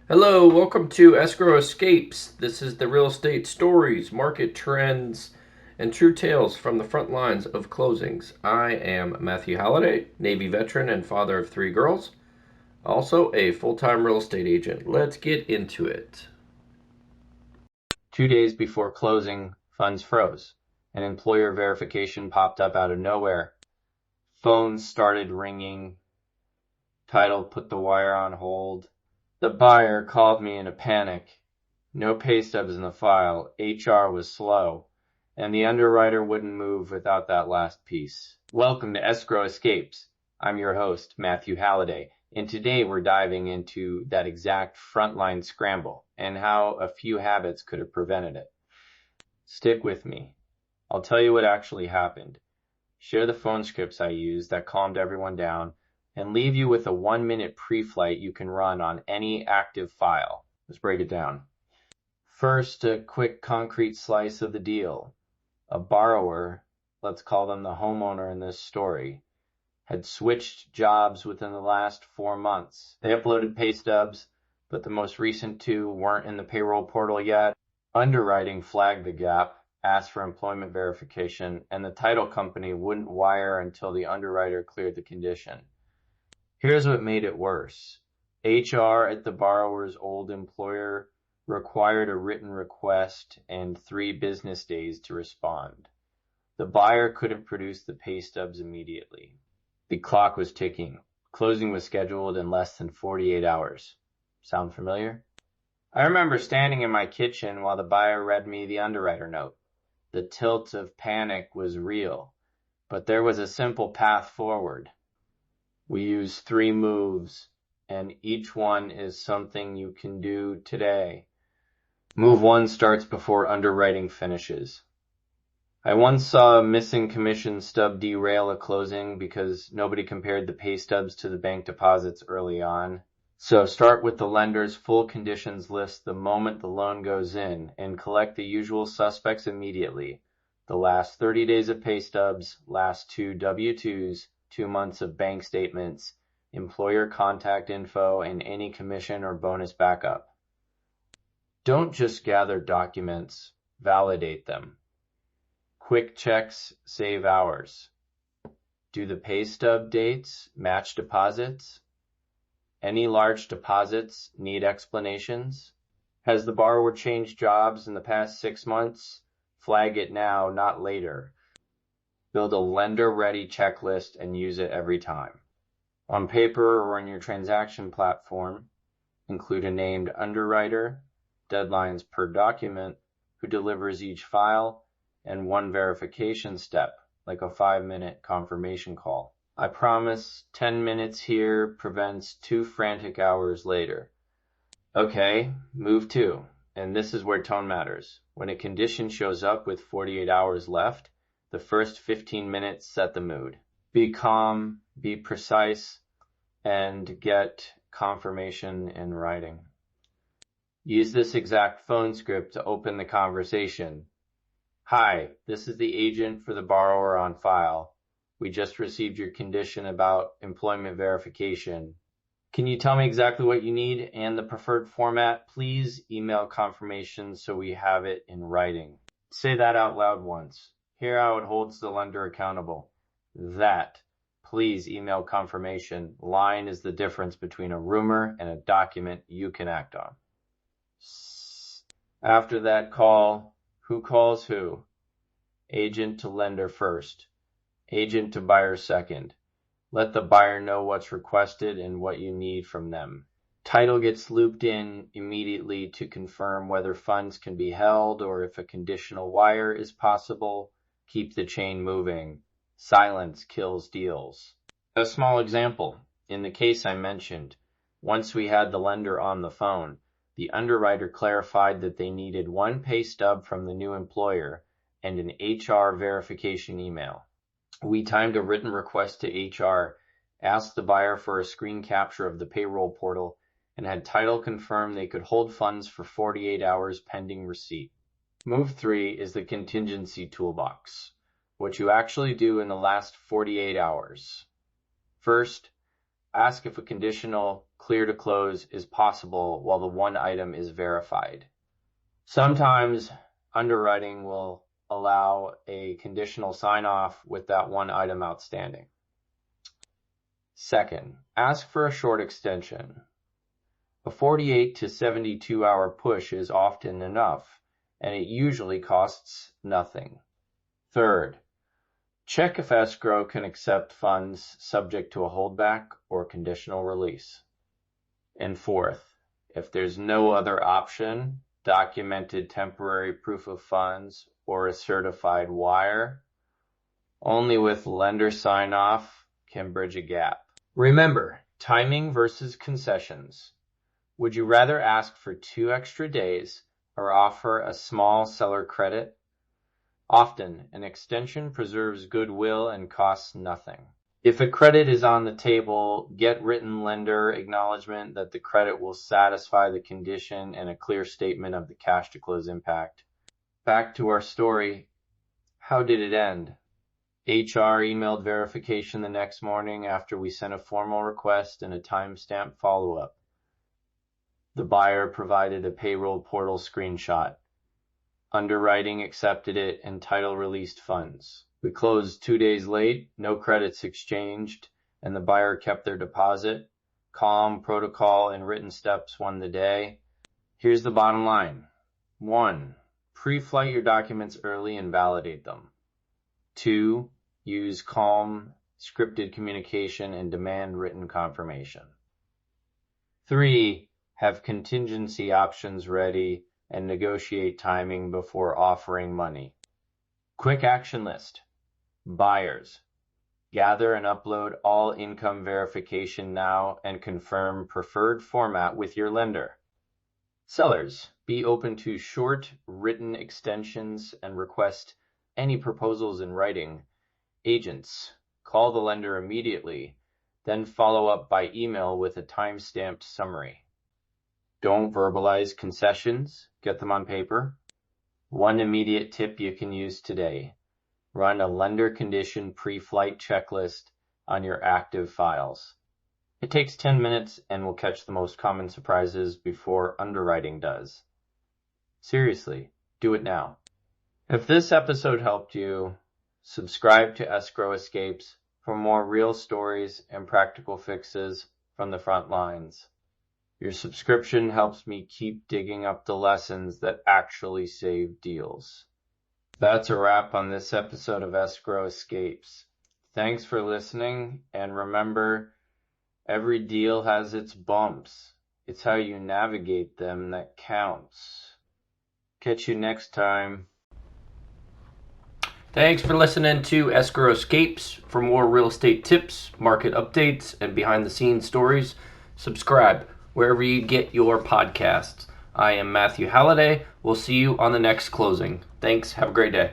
Hello, welcome to Escrow Escapes. This is the real estate stories, market trends, and true tales from the front lines of closings. I am Matthew Halliday, Navy veteran and father of three girls, also a full time real estate agent. Let's get into it. 2 days before closing, funds froze. An employer verification popped up out of nowhere. Phones started ringing. Title put the wire on hold. The buyer called me in a panic. No pay stubs in the file. HR was slow. And the underwriter wouldn't move without that last piece. Welcome to Escrow Escapes. I'm your host, Matthew Halliday. And today we're diving into that exact frontline scramble and how a few habits could have prevented it. Stick with me. I'll tell you what actually happened, share the phone scripts I used that calmed everyone down, and leave you with a 1-minute pre-flight you can run on any active file. Let's break it down. First, a quick concrete slice of the deal. A borrower, let's call them the homeowner in this story, had switched jobs within the last 4 months. They uploaded pay stubs, but the most recent two weren't in the payroll portal yet. Underwriting flagged the gap, asked for employment verification, and the title company wouldn't wire until the underwriter cleared the condition. Here's what made it worse. HR at the borrower's old employer required a written request and 3 business days to respond. The buyer couldn't produce the pay stubs immediately. The clock was ticking. Closing was scheduled in less than 48 hours. Sound familiar? I remember standing in my kitchen while the buyer read me the underwriter note. The tilt of panic was real, but there was a simple path forward. We use 3 moves, and each one is something you can do today. Move 1 starts before underwriting finishes. I once saw a missing commission stub derail a closing because nobody compared the pay stubs to the bank deposits early on. So start with the lender's full conditions list the moment the loan goes in and collect the usual suspects immediately. The last 30 days of pay stubs, last 2 W-2s, 2 months of bank statements, employer contact info, and any commission or bonus backup. Don't just gather documents, validate them. Quick checks save hours. Do the pay stub dates match deposits? Any large deposits need explanations? Has the borrower changed jobs in the past 6 months? Flag it now, not later. Build a lender-ready checklist and use it every time. On paper or on your transaction platform, include a named underwriter, deadlines per document, who delivers each file, and 1 verification step, like a 5-minute confirmation call. I promise 10 minutes here prevents 2 frantic hours later. Okay, move 2. And this is where tone matters. When a condition shows up with 48 hours left, the first 15 minutes set the mood. Be calm, be precise, and get confirmation in writing. Use this exact phone script to open the conversation. Hi, this is the agent for the borrower on file. We just received your condition about employment verification. Can you tell me exactly what you need and the preferred format? Please email confirmation so we have it in writing. Say that out loud once. Hear how it holds the lender accountable. That, please email confirmation, line is the difference between a rumor and a document you can act on. After that call, who calls who? Agent to lender first. Agent to buyer second. Let the buyer know what's requested and what you need from them. Title gets looped in immediately to confirm whether funds can be held or if a conditional wire is possible. Keep the chain moving. Silence kills deals. A small example. In the case I mentioned, once we had the lender on the phone, the underwriter clarified that they needed 1 pay stub from the new employer and an HR verification email. We timed a written request to HR, asked the buyer for a screen capture of the payroll portal, and had title confirm they could hold funds for 48 hours pending receipt. Move 3 is the contingency toolbox, what you actually do in the last 48 hours. First, ask if a conditional clear to close is possible while the one item is verified. Sometimes underwriting will allow a conditional sign-off with that one item outstanding. Second, ask for a short extension. A 48 to 72 hour push is often enough, and it usually costs nothing. Third, check if escrow can accept funds subject to a holdback or conditional release. And fourth, if there's no other option, documented temporary proof of funds or a certified wire, only with lender sign-off can bridge a gap. Remember, timing versus concessions. Would you rather ask for 2 extra days or offer a small seller credit? Often, an extension preserves goodwill and costs nothing. If a credit is on the table, get written lender acknowledgement that the credit will satisfy the condition and a clear statement of the cash to close impact. Back to our story. How did it end? HR emailed verification the next morning after we sent a formal request and a timestamp follow-up. The buyer provided a payroll portal screenshot. Underwriting accepted it and title released funds. We closed 2 days late, no credits exchanged, and the buyer kept their deposit. Calm, protocol, and written steps won the day. Here's the bottom line. 1. Pre-flight your documents early and validate them. 2. Use calm, scripted communication and demand written confirmation. 3. Have contingency options ready and negotiate timing before offering money. Quick action list. Buyers. Gather and upload all income verification now and confirm preferred format with your lender. Sellers. Be open to short written extensions and request any proposals in writing. Agents. Call the lender immediately, then follow up by email with a time-stamped summary. Don't verbalize concessions. Get them on paper. One immediate tip you can use today. Run a lender condition pre-flight checklist on your active files. It takes 10 minutes and will catch the most common surprises before underwriting does. Seriously, do it now. If this episode helped you, subscribe to Escrow Escapes for more real stories and practical fixes from the front lines. Your subscription helps me keep digging up the lessons that actually save deals. That's a wrap on this episode of Escrow Escapes. Thanks for listening, and remember, every deal has its bumps. It's how you navigate them that counts. Catch you next time. Thanks for listening to Escrow Escapes. For more real estate tips, market updates, and behind-the-scenes stories, subscribe wherever you get your podcasts. I am Matthew Halliday. We'll see you on the next closing. Thanks. Have a great day.